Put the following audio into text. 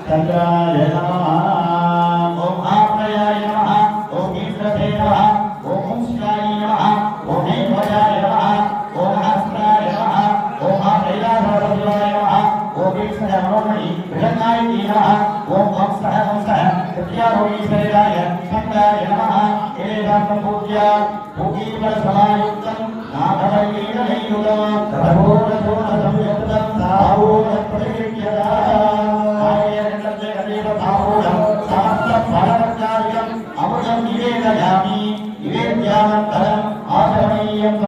चंद्राय नमः ओम आप्रयाय नमः ओम इंद्रसे नमः ओम शिवाय नमः ओम भजाय नमः ओम हस्त्राय नमः ओम कैलासवाय नमः ओम ईश्वराय विरंगाय नमः ओम वंशः तृतीयारोगीश्वराय शंकराय नमः एवं पूज्य पूजीवर समायुक्तं नाथवैर्ययुतं प्रभोरथोन संयुक्तं साहोर प्रतिक्रियता अमृतम निवेदयामि निवेद्यानन्तरम् आचरणीयम्।